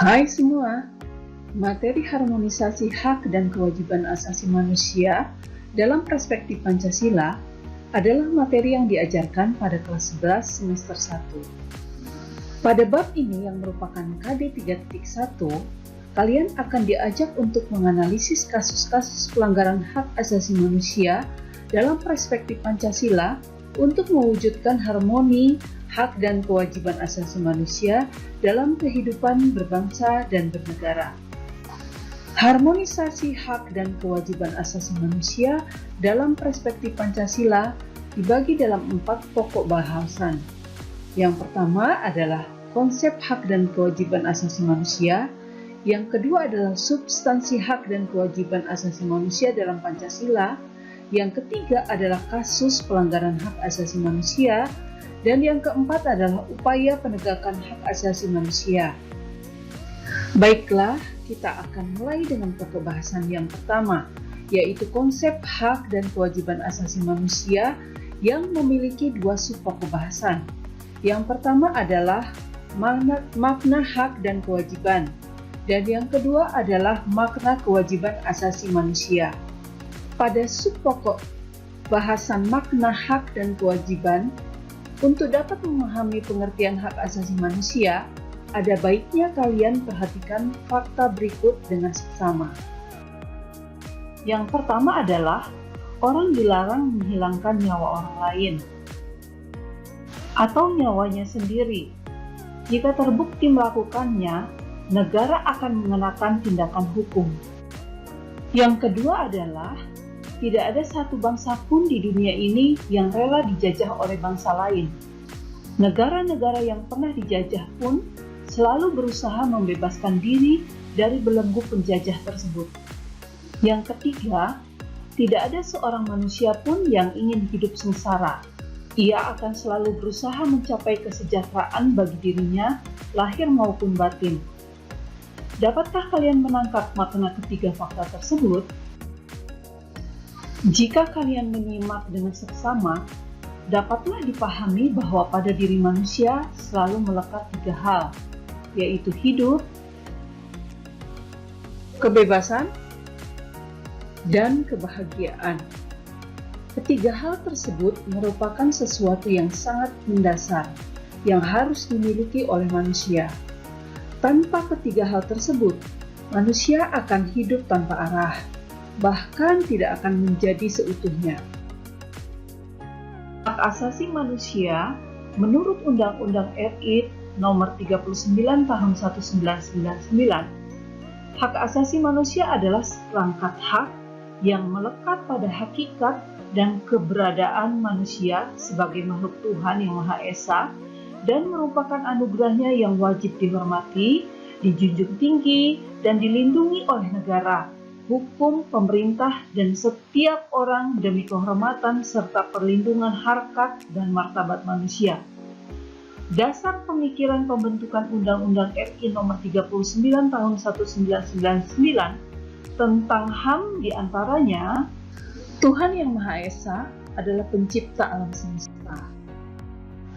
Hai semua, materi harmonisasi hak dan kewajiban asasi manusia dalam perspektif Pancasila adalah materi yang diajarkan pada kelas 11 semester 1. Pada bab ini yang merupakan KD 3.1, kalian akan diajak untuk menganalisis kasus-kasus pelanggaran hak asasi manusia dalam perspektif Pancasila untuk mewujudkan harmoni hak dan kewajiban asasi manusia dalam kehidupan berbangsa dan bernegara. Harmonisasi hak dan kewajiban asasi manusia dalam perspektif Pancasila dibagi dalam 4 pokok bahasan. Yang pertama adalah konsep hak dan kewajiban asasi manusia. Yang kedua adalah substansi hak dan kewajiban asasi manusia dalam Pancasila. Yang ketiga adalah kasus pelanggaran hak asasi manusia. Dan yang keempat adalah upaya penegakan hak asasi manusia. Baiklah, kita akan mulai dengan pokok bahasan yang pertama, yaitu konsep hak dan kewajiban asasi manusia yang memiliki 2 subpokok bahasan. Yang pertama adalah makna hak dan kewajiban, dan yang kedua adalah makna kewajiban asasi manusia. Pada subpokok bahasan makna hak dan kewajiban, untuk dapat memahami pengertian hak asasi manusia, ada baiknya kalian perhatikan fakta berikut dengan seksama. Yang pertama adalah, orang dilarang menghilangkan nyawa orang lain atau nyawanya sendiri. Jika terbukti melakukannya, negara akan mengenakan tindakan hukum. Yang kedua adalah, tidak ada satu bangsa pun di dunia ini yang rela dijajah oleh bangsa lain. Negara-negara yang pernah dijajah pun selalu berusaha membebaskan diri dari belenggu penjajah tersebut. Yang ketiga, tidak ada seorang manusia pun yang ingin hidup sengsara. Ia akan selalu berusaha mencapai kesejahteraan bagi dirinya, lahir maupun batin. Dapatkah kalian menangkap makna ketiga fakta tersebut? Jika kalian menyimak dengan seksama, dapatlah dipahami bahwa pada diri manusia selalu melekat 3 hal, yaitu hidup, kebebasan, dan kebahagiaan. Ketiga hal tersebut merupakan sesuatu yang sangat mendasar, yang harus dimiliki oleh manusia. Tanpa ketiga hal tersebut, manusia akan hidup tanpa arah, bahkan tidak akan menjadi seutuhnya. Hak asasi manusia menurut Undang-Undang RI Nomor 39 Tahun 1999, hak asasi manusia adalah serangkaian hak yang melekat pada hakikat dan keberadaan manusia sebagai makhluk Tuhan yang Maha Esa dan merupakan anugerahnya yang wajib dihormati, dijunjung tinggi, dan dilindungi oleh negara, hukum, pemerintah, dan setiap orang demi kehormatan serta perlindungan harkat dan martabat manusia. Dasar pemikiran pembentukan Undang-Undang RI Nomor 39 Tahun 1999 tentang HAM diantaranya, Tuhan Yang Maha Esa adalah pencipta alam semesta.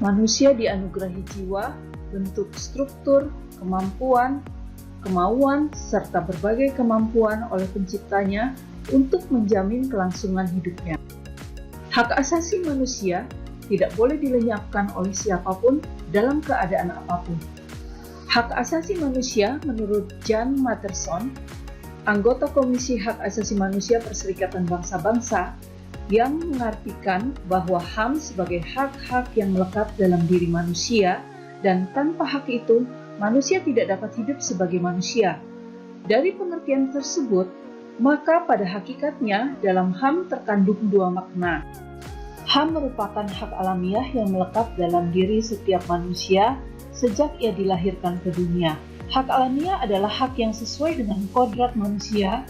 Manusia dianugerahi jiwa, bentuk struktur, kemampuan, kemauan, serta berbagai kemampuan oleh penciptanya untuk menjamin kelangsungan hidupnya. Hak asasi manusia tidak boleh dilenyapkan oleh siapapun dalam keadaan apapun. Hak asasi manusia menurut Jan Matterson, anggota Komisi Hak Asasi Manusia Perserikatan Bangsa-Bangsa, yang mengartikan bahwa HAM sebagai hak-hak yang melekat dalam diri manusia dan tanpa hak itu, manusia tidak dapat hidup sebagai manusia. Dari pengertian tersebut, maka pada hakikatnya dalam HAM terkandung 2 makna. HAM merupakan hak alamiah yang melekat dalam diri setiap manusia sejak ia dilahirkan ke dunia. Hak alamiah adalah hak yang sesuai dengan kodrat manusia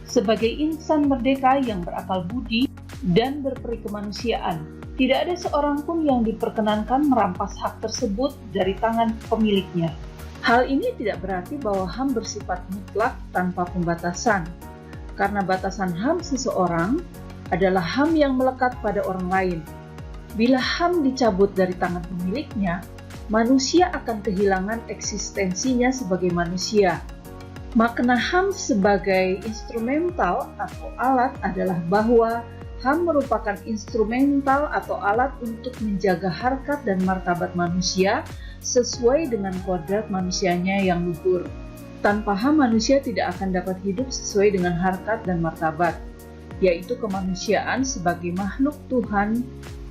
sebagai insan merdeka yang berakal budi dan berperi kemanusiaan. Tidak ada seorang pun yang diperkenankan merampas hak tersebut dari tangan pemiliknya. Hal ini tidak berarti bahwa HAM bersifat mutlak tanpa pembatasan, karena batasan HAM seseorang adalah HAM yang melekat pada orang lain. Bila HAM dicabut dari tangan pemiliknya, manusia akan kehilangan eksistensinya sebagai manusia. Makna HAM sebagai instrumental atau alat adalah bahwa HAM merupakan instrumental atau alat untuk menjaga harkat dan martabat manusia sesuai dengan kodrat manusianya yang luhur. Tanpa HAM, manusia tidak akan dapat hidup sesuai dengan harkat dan martabat, yaitu kemanusiaan sebagai makhluk Tuhan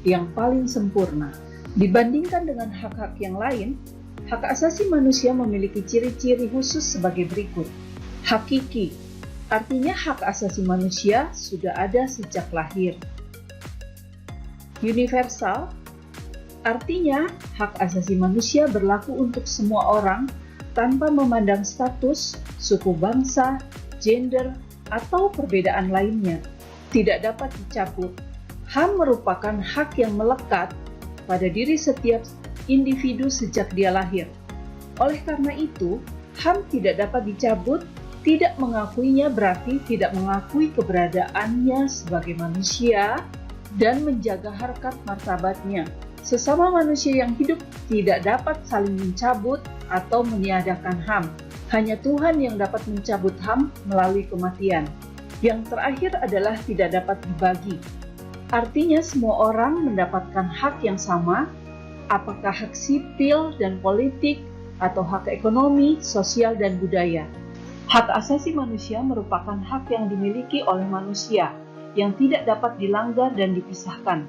yang paling sempurna. Dibandingkan dengan hak-hak yang lain, hak asasi manusia memiliki ciri-ciri khusus sebagai berikut. Hakiki, artinya hak asasi manusia sudah ada sejak lahir. Universal, artinya hak asasi manusia berlaku untuk semua orang tanpa memandang status, suku bangsa, gender, atau perbedaan lainnya. Tidak dapat dicabut. HAM merupakan hak yang melekat pada diri setiap individu sejak dia lahir. Oleh karena itu, HAM tidak dapat dicabut. Tidak mengakuinya berarti tidak mengakui keberadaannya sebagai manusia dan menjaga harkat martabatnya. Sesama manusia yang hidup tidak dapat saling mencabut atau meniadakan HAM. Hanya Tuhan yang dapat mencabut HAM melalui kematian. Yang terakhir adalah tidak dapat dibagi. Artinya semua orang mendapatkan hak yang sama, apakah hak sipil dan politik, atau hak ekonomi, sosial, dan budaya. Hak asasi manusia merupakan hak yang dimiliki oleh manusia, yang tidak dapat dilanggar dan dipisahkan.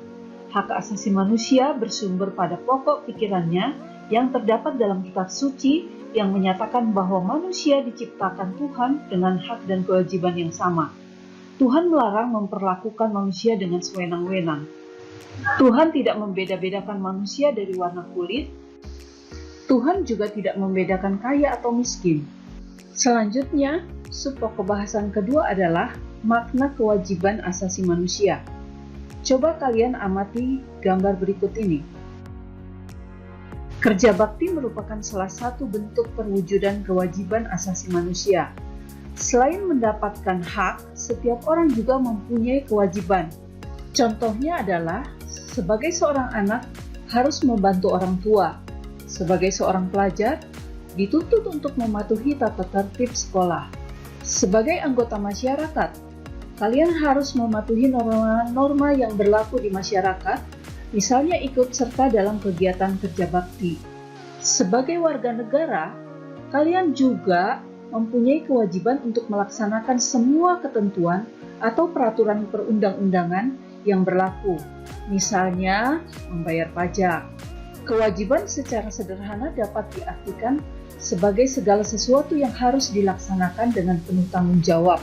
Hak asasi manusia bersumber pada pokok pikirannya yang terdapat dalam kitab suci yang menyatakan bahwa manusia diciptakan Tuhan dengan hak dan kewajiban yang sama. Tuhan melarang memperlakukan manusia dengan sewenang-wenang. Tuhan tidak membeda-bedakan manusia dari warna kulit. Tuhan juga tidak membedakan kaya atau miskin. Selanjutnya, subpokok bahasan kedua adalah makna kewajiban asasi manusia. Coba kalian amati gambar berikut ini. Kerja bakti merupakan salah satu bentuk perwujudan kewajiban asasi manusia. Selain mendapatkan hak, setiap orang juga mempunyai kewajiban. Contohnya adalah, sebagai seorang anak harus membantu orang tua. Sebagai seorang pelajar, dituntut untuk mematuhi tata tertib sekolah. Sebagai anggota masyarakat, kalian harus mematuhi norma-norma yang berlaku di masyarakat, misalnya ikut serta dalam kegiatan kerja bakti. Sebagai warga negara, kalian juga mempunyai kewajiban untuk melaksanakan semua ketentuan atau peraturan perundang-undangan yang berlaku, misalnya membayar pajak. Kewajiban secara sederhana dapat diartikan sebagai segala sesuatu yang harus dilaksanakan dengan penuh tanggung jawab.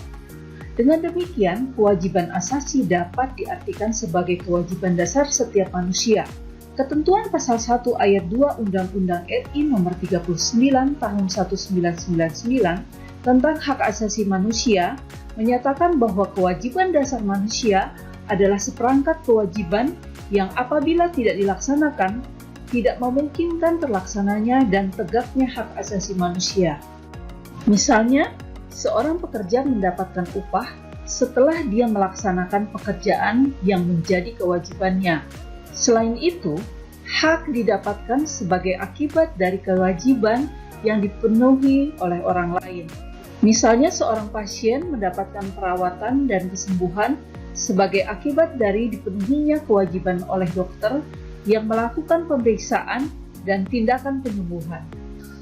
Dengan demikian, kewajiban asasi dapat diartikan sebagai kewajiban dasar setiap manusia. Ketentuan pasal 1 ayat 2 Undang-Undang RI nomor 39 tahun 1999 tentang hak asasi manusia menyatakan bahwa kewajiban dasar manusia adalah seperangkat kewajiban yang apabila tidak dilaksanakan, tidak memungkinkan terlaksananya dan tegaknya hak asasi manusia. Misalnya, seorang pekerja mendapatkan upah setelah dia melaksanakan pekerjaan yang menjadi kewajibannya. Selain itu, hak didapatkan sebagai akibat dari kewajiban yang dipenuhi oleh orang lain. Misalnya, seorang pasien mendapatkan perawatan dan kesembuhan sebagai akibat dari dipenuhinya kewajiban oleh dokter yang melakukan pemeriksaan dan tindakan penyembuhan.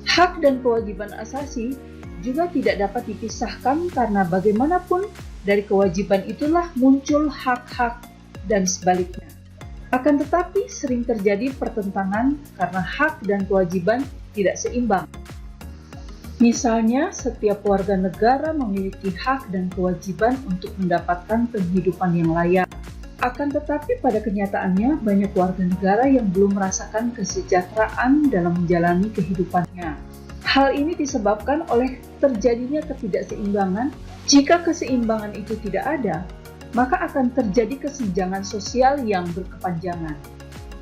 Hak dan kewajiban asasi juga tidak dapat dipisahkan karena bagaimanapun dari kewajiban itulah muncul hak-hak dan sebaliknya. Akan tetapi sering terjadi pertentangan karena hak dan kewajiban tidak seimbang. Misalnya, setiap warga negara memiliki hak dan kewajiban untuk mendapatkan penghidupan yang layak. Akan tetapi pada kenyataannya banyak warga negara yang belum merasakan kesejahteraan dalam menjalani kehidupannya. Hal ini disebabkan oleh terjadinya ketidakseimbangan. Jika keseimbangan itu tidak ada, maka akan terjadi kesenjangan sosial yang berkepanjangan.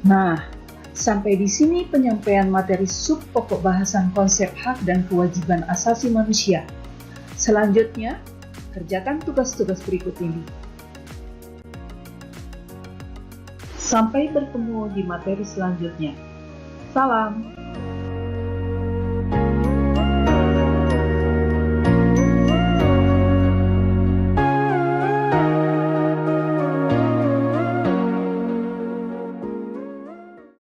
Nah, sampai di sini penyampaian materi sub pokok bahasan konsep hak dan kewajiban asasi manusia. Selanjutnya, kerjakan tugas-tugas berikut ini. Sampai bertemu di materi selanjutnya. Salam.